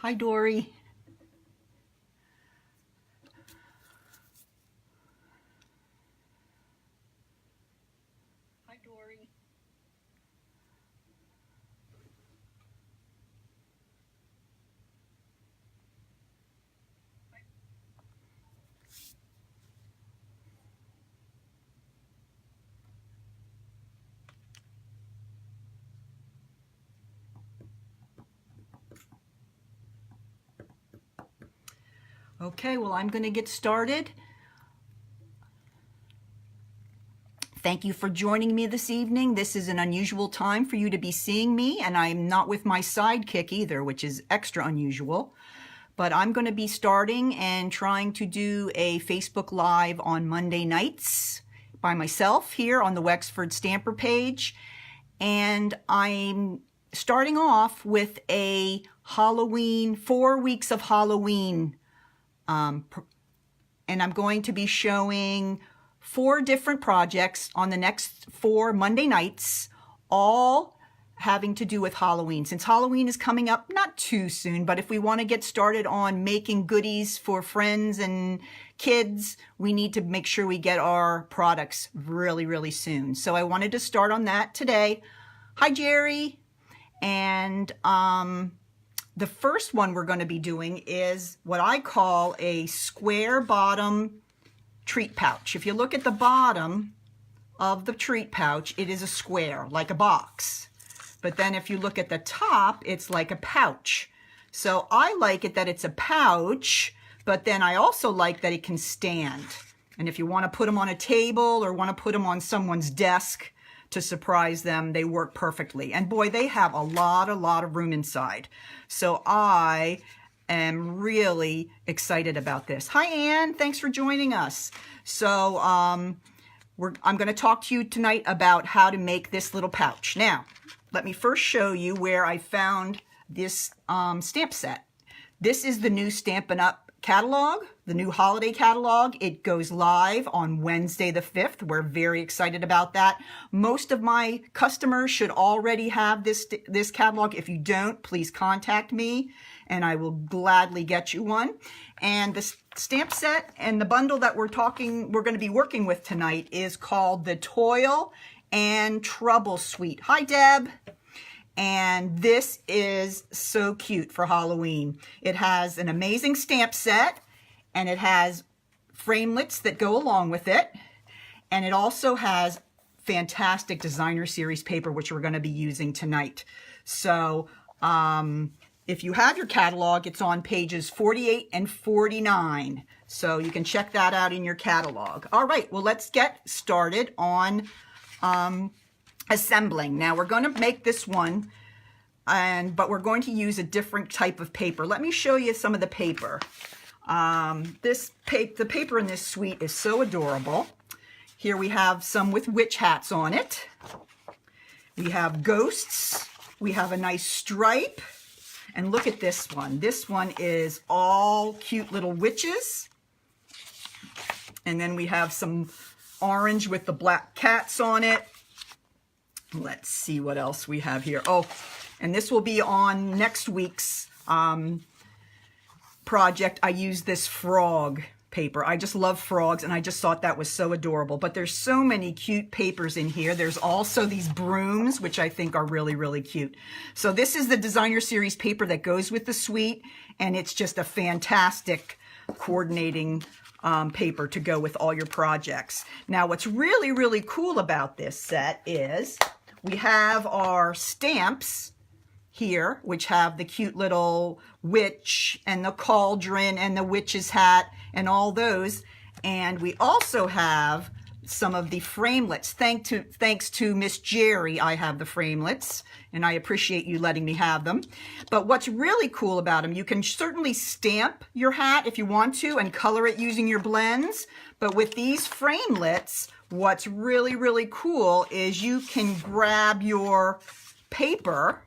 Hi, Dory. Hi, Dory. Okay, well, I'm going to get started. Thank you for joining me this evening. This is an unusual time for you to be seeing me, and I'm not with my sidekick either, which is extra unusual. But I'm going to be starting and trying to do a Facebook Live on Monday nights by myself here on the Wexford Stamper page. And I'm starting off with a Halloween, 4 weeks of Halloween. And I'm going to be showing 4 different projects on the next 4 Monday nights, all having to do with Halloween. Since Halloween is coming up not too soon, but if we want to get started on making goodies for friends and kids, we need to make sure we get our products really, really soon. So I wanted to start on that today. Hi, Jerry. And the first one we're going to be doing is what I call a square bottom treat pouch. If you look at the bottom of the treat pouch, it is a square, like a box. But then if you look at the top, it's like a pouch. So I like it that it's a pouch, but then I also like that it can stand. And if you want to put them on a table or want to put them on someone's desk to surprise them, they work perfectly. And boy, they have a lot of room inside. So I am really excited about this. Hi, Anne. Thanks for joining us. So I'm going to talk to you tonight about how to make this little pouch. Now, let me first show you where I found this stamp set. This is the new Stampin' Up! Catalog, the new holiday catalog. It goes live on Wednesday the 5th. We're very excited about that. Most of my customers should already have this catalog. If you don't, please contact me and I will gladly get you one. And the stamp set and the bundle that we're going to be working with tonight is called the Toil and Trouble Suite. Hi, Deb. And this is so cute for Halloween. It has an amazing stamp set, and it has framelits that go along with it. And it also has fantastic designer series paper, which we're going to be using tonight. So if you have your catalog, it's on pages 48 and 49. So you can check that out in your catalog. All right, well, let's get started on assembling. Now we're going to make this one, but we're going to use a different type of paper. Let me show you some of the paper. The paper in this suite is so adorable. Here we have some with witch hats on it. We have ghosts. We have a nice stripe. And look at this one. This one is all cute little witches. And then we have some orange with the black cats on it. Let's see what else we have here. Oh, and this will be on next week's project. I use this frog paper. I just love frogs, and I just thought that was so adorable. But there's so many cute papers in here. There's also these brooms, which I think are really, really cute. So this is the designer series paper that goes with the suite, and it's just a fantastic coordinating paper to go with all your projects. Now, what's really, really cool about this set is we have our stamps here, which have the cute little witch and the cauldron and the witch's hat and all those. And we also have some of the framelits. Thanks to Miss Jerry, I have the framelits, and I appreciate you letting me have them. But what's really cool about them, you can certainly stamp your hat if you want to and color it using your blends. But with these framelits, what's really, really cool is you can grab your paper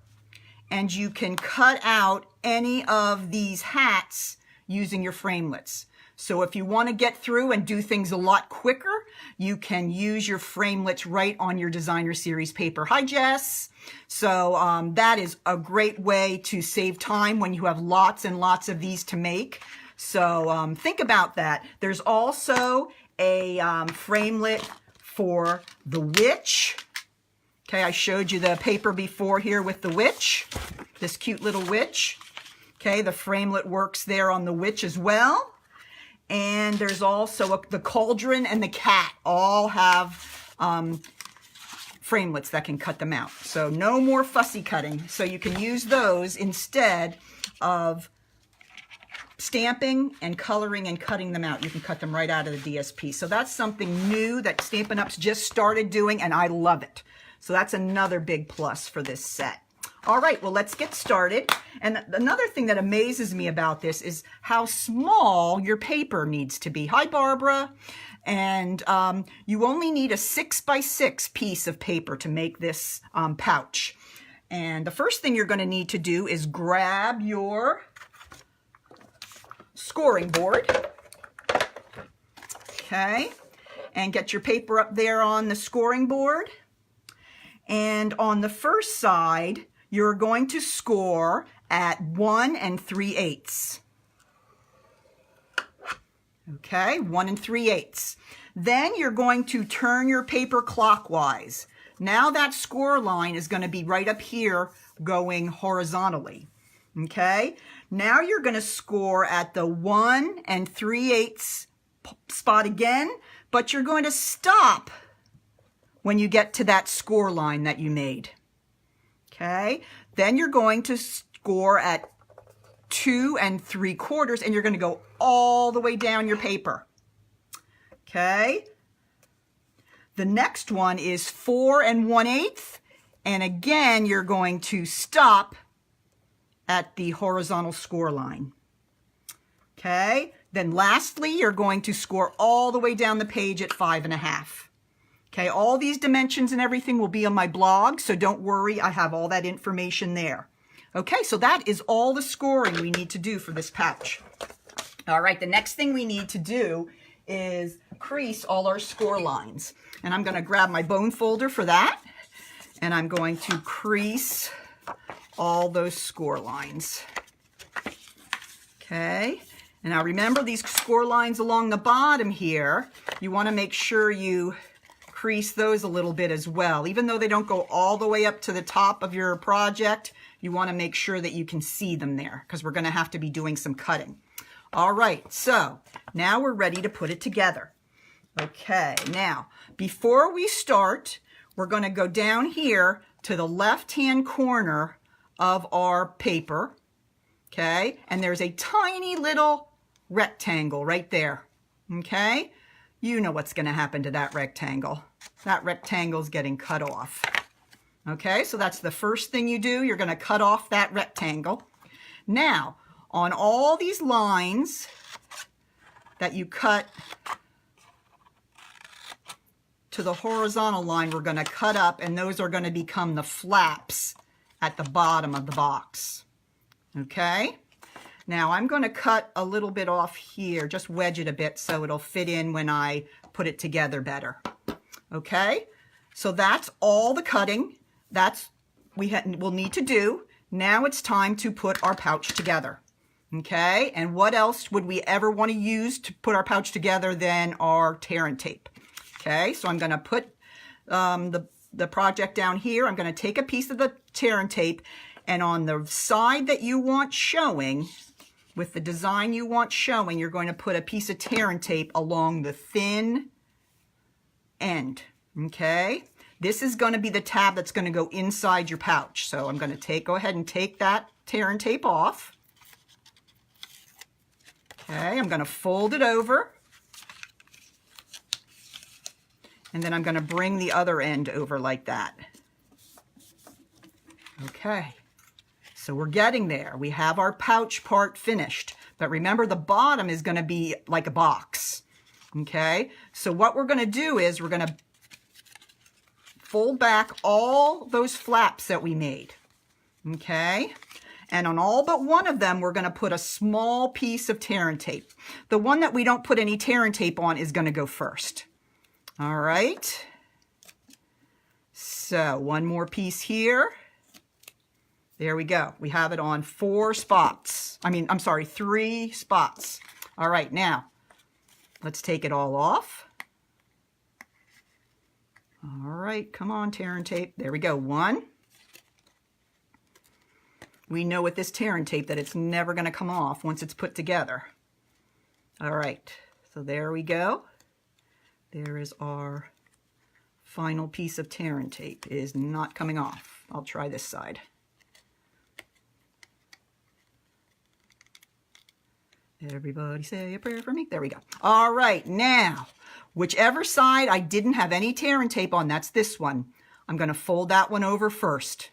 and you can cut out any of these hats using your framelits. So if you want to get through and do things a lot quicker, you can use your framelits right on your Designer Series paper. Hi, Jess. So that is a great way to save time when you have lots and lots of these to make. So think about that. There's also a framelit for the witch. Okay, I showed you the paper before here with the witch, this cute little witch. Okay, the framelit works there on the witch as well. And there's also the cauldron and the cat all have framelits that can cut them out. So no more fussy cutting. So you can use those instead of stamping and coloring and cutting them out. You can cut them right out of the DSP. So that's something new that Stampin' Up's just started doing, and I love it. So that's another big plus for this set. All right, well, let's get started. And another thing that amazes me about this is how small your paper needs to be. Hi, Barbara. And you only need a 6x6 piece of paper to make this pouch. And the first thing you're going to need to do is grab your scoring board. Okay, and get your paper up there on the scoring board. And on the first side, you're going to score at 1 3/8. Okay, 1 3/8. Then you're going to turn your paper clockwise. Now that score line is going to be right up here going horizontally. Okay, now you're going to score at the 1 3/8 spot again, but you're going to stop when you get to that score line that you made. Okay, then you're going to score at 2 3/4, and you're going to go all the way down your paper. Okay, the next one is 4 1/8, and again you're going to stop at the horizontal score line. Okay, then lastly you're going to score all the way down the page at 5 1/2. Okay, all these dimensions and everything will be on my blog, so don't worry, I have all that information there. Okay, so that is all the scoring we need to do for this pouch. All right, the next thing we need to do is crease all our score lines. And I'm going to grab my bone folder for that, and I'm going to crease all those score lines. Okay, and now remember these score lines along the bottom here, you want to make sure you crease those a little bit as well. Even though they don't go all the way up to the top of your project, you want to make sure that you can see them there because we're going to have to be doing some cutting. All right, so now we're ready to put it together. Okay, now before we start, we're going to go down here to the left-hand corner of our paper. Okay, and there's a tiny little rectangle right there. Okay, you know what's going to happen to that rectangle. That rectangle's getting cut off. Okay, so that's the first thing you do. You're going to cut off that rectangle. Now, on all these lines that you cut to the horizontal line, we're going to cut up, and those are going to become the flaps at the bottom of the box. Okay, now I'm going to cut a little bit off here, just wedge it a bit so it'll fit in when I put it together better. Okay, so that's all the cutting we'll need to do. Now it's time to put our pouch together. Okay, and what else would we ever want to use to put our pouch together than our tear and tape? Okay, so I'm going to put the project down here. I'm going to take a piece of the tear and tape, and on the side that you want showing, with the design you want showing, you're going to put a piece of tear and tape along the thin end. Okay, this is going to be the tab that's going to go inside your pouch. So I'm going to go ahead and take that tear and tape off. Okay, I'm going to fold it over, and then I'm going to bring the other end over like that. Okay, so we're getting there. We have our pouch part finished, but remember the bottom is going to be like a box. Okay, so what we're going to do is we're going to fold back all those flaps that we made. Okay, And on all but one of them, we're going to put a small piece of tear and tape. The one that we don't put any tear and tape on is going to go first. All right. So one more piece here. There we go. We have it on 4 spots. I'm sorry, 3 spots. All right, now let's take it all off. All right, come on, tear and tape. There we go. 1. We know with this tear and tape that it's never going to come off once it's put together. All right, so there we go. There is our final piece of tear and tape. It is not coming off. I'll try this side. Everybody say a prayer for me. There we go. All right, now, whichever side I didn't have any tear and tape on, that's this one. I'm going to fold that one over first.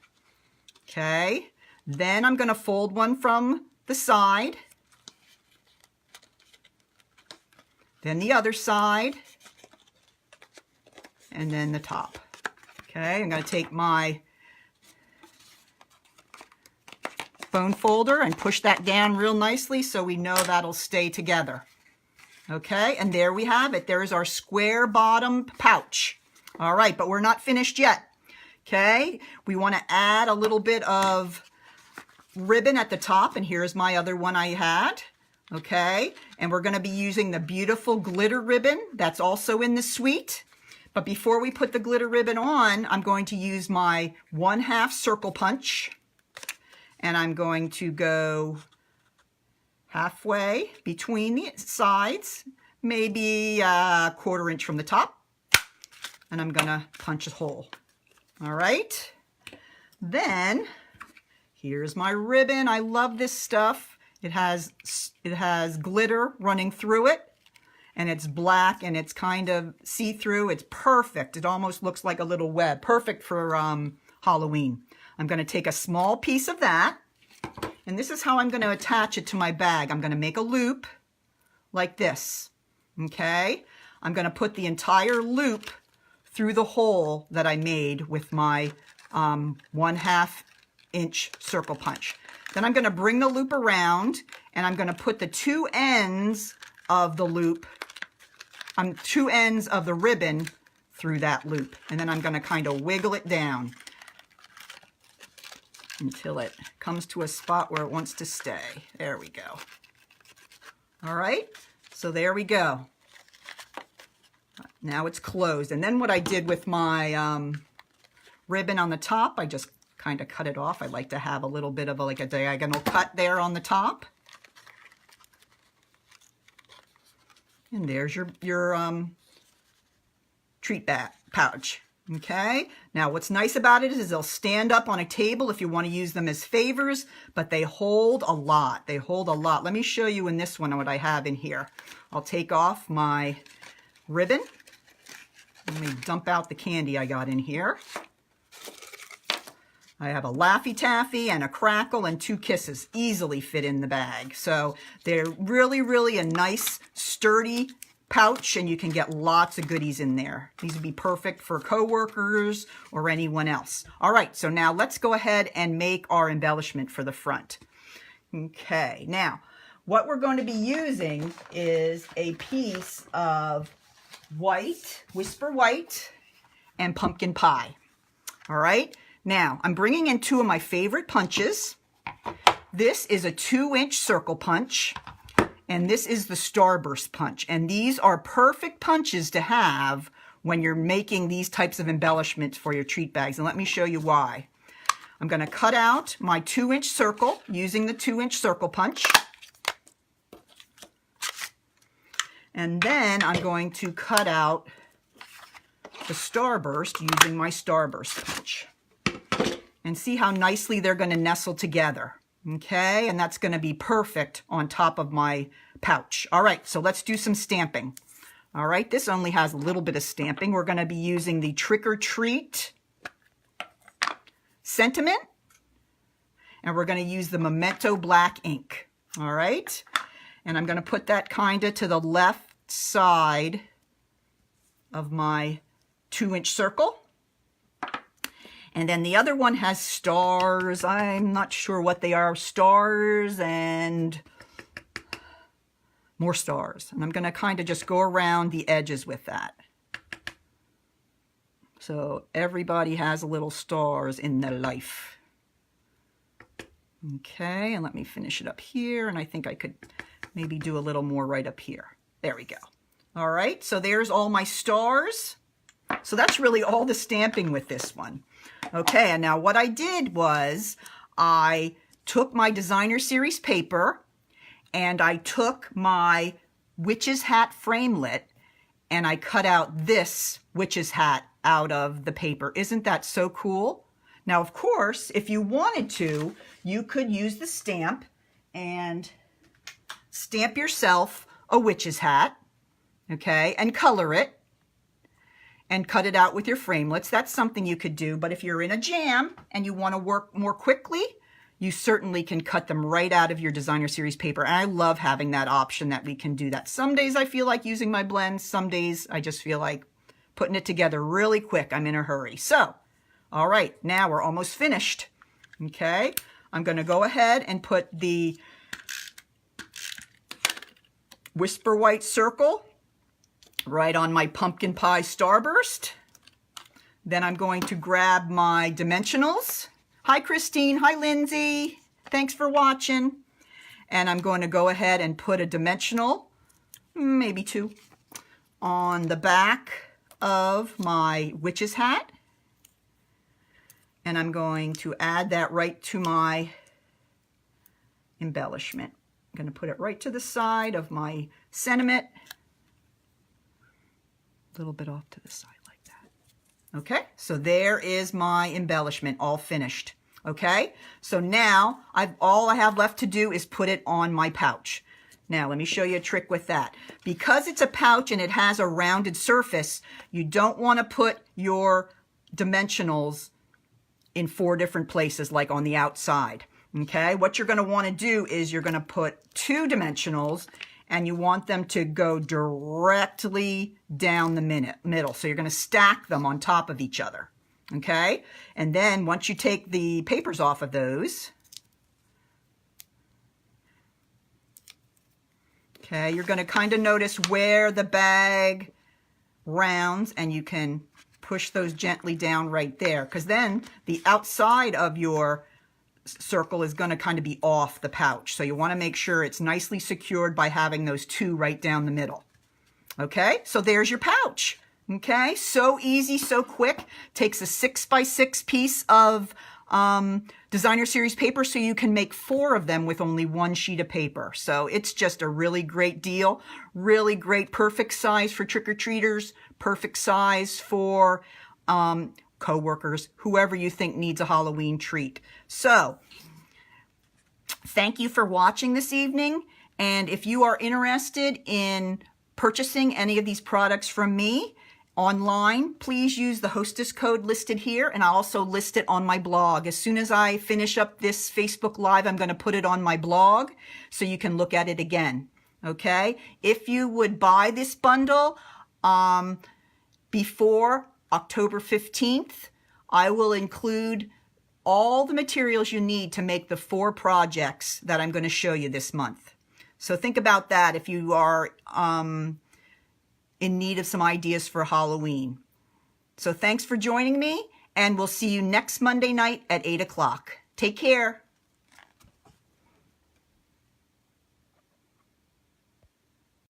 Okay, then I'm going to fold one from the side. Then the other side. And then the top. Okay, I'm going to take my phone folder and push that down real nicely so we know that'll stay together. Okay, and there we have it. There's our square bottom pouch. All right, but we're not finished yet. Okay, we want to add a little bit of ribbon at the top, and here's my other one I had. Okay, and we're going to be using the beautiful glitter ribbon that's also in the suite. But before we put the glitter ribbon on, I'm going to use my 1/2 circle punch. And I'm going to go halfway between the sides, maybe a 1/4 inch from the top. And I'm going to punch a hole. All right. Then here's my ribbon. I love this stuff. It has glitter running through it. And it's black and it's kind of see-through. It's perfect. It almost looks like a little web. Perfect for Halloween. I'm going to take a small piece of that, and this is how I'm going to attach it to my bag. I'm going to make a loop like this, okay? I'm going to put the entire loop through the hole that I made with my 1/2 inch circle punch. Then I'm going to bring the loop around, and I'm going to put the 2 ends of the loop, 2 ends of the ribbon through that loop, and then I'm going to kind of wiggle it down until it comes to a spot where it wants to stay. There we go. All right, so there we go. Now it's closed. And then what I did with my ribbon on the top, I just kind of cut it off. I like to have a little bit of like a diagonal cut there on the top. And there's your treat bag pouch. Okay, now what's nice about it is they'll stand up on a table if you want to use them as favors, but they hold a lot. They hold a lot. Let me show you in this one what I have in here. I'll take off my ribbon. Let me dump out the candy I got in here. I have a Laffy Taffy and a Crackle and 2 Kisses. Easily fit in the bag. So they're really, really a nice, sturdy pouch, and you can get lots of goodies in there. These would be perfect for coworkers or anyone else. All right, so now let's go ahead and make our embellishment for the front. Okay, now what we're going to be using is a piece of white, Whisper White, and pumpkin pie. All right, now I'm bringing in 2 of my favorite punches. This is a 2-inch circle punch. And this is the Starburst punch. And these are perfect punches to have when you're making these types of embellishments for your treat bags. And let me show you why. I'm going to cut out my 2-inch circle using the 2-inch circle punch. And then I'm going to cut out the Starburst using my Starburst punch. And see how nicely they're going to nestle together. Okay, and that's going to be perfect on top of my pouch. All right, so let's do some stamping. All right, this only has a little bit of stamping. We're going to be using the Trick or Treat Sentiment, and we're going to use the Memento Black ink. All right, and I'm going to put that kind of to the left side of my 2-inch circle. And then the other one has stars. I'm not sure what they are. Stars and more stars. And I'm going to kind of just go around the edges with that. So everybody has little stars in their life. Okay, and let me finish it up here. And I think I could maybe do a little more right up here. There we go. All right, so there's all my stars. So that's really all the stamping with this one. Okay, and now what I did was I took my designer series paper and I took my witch's hat framelit and I cut out this witch's hat out of the paper. Isn't that so cool? Now, of course, if you wanted to, you could use the stamp and stamp yourself a witch's hat, okay, and color it and cut it out with your framelits. That's something you could do, but if you're in a jam and you want to work more quickly, you certainly can cut them right out of your designer series paper. And I love having that option that we can do that. Some days I feel like using my blends. Some days I just feel like putting it together really quick. I'm in a hurry. So, all right, now we're almost finished. Okay, I'm going to go ahead and put the Whisper White circle right on my pumpkin pie starburst. Then I'm going to grab my dimensionals. Hi, Christine. Hi, Lindsay. Thanks for watching. And I'm going to go ahead and put a dimensional, maybe 2, on the back of my witch's hat. And I'm going to add that right to my embellishment. I'm going to put it right to the side of my sentiment. A little bit off to the side like that. Okay, so there is my embellishment all finished. Okay, so now all I have left to do is put it on my pouch. Now, let me show you a trick with that. Because it's a pouch and it has a rounded surface, you don't want to put your dimensionals in 4 different places, like on the outside. Okay, what you're going to want to do is you're going to put 2 dimensionals and you want them to go directly down the middle. So you're going to stack them on top of each other. Okay, and then once you take the papers off of those, okay, you're going to kind of notice where the bag rounds, and you can push those gently down right there, because then the outside of your circle is going to kind of be off the pouch. So you want to make sure it's nicely secured by having those 2 right down the middle. Okay, so there's your pouch. Okay, so easy, so quick. Takes a 6x6 piece of designer series paper, so you can make 4 of them with only 1 sheet of paper. So it's just a really great deal, really great, perfect size for trick-or-treaters, perfect size for co-workers, whoever you think needs a Halloween treat. So thank you for watching this evening. And if you are interested in purchasing any of these products from me online, please use the hostess code listed here, and I'll also list it on my blog. As soon as I finish up this Facebook Live, I'm going to put it on my blog so you can look at it again. Okay? If you would buy this bundle before October 15th, I will include all the materials you need to make the 4 projects that I'm going to show you this month. So think about that if you are in need of some ideas for Halloween. So thanks for joining me, and we'll see you next Monday night at 8 o'clock. Take care.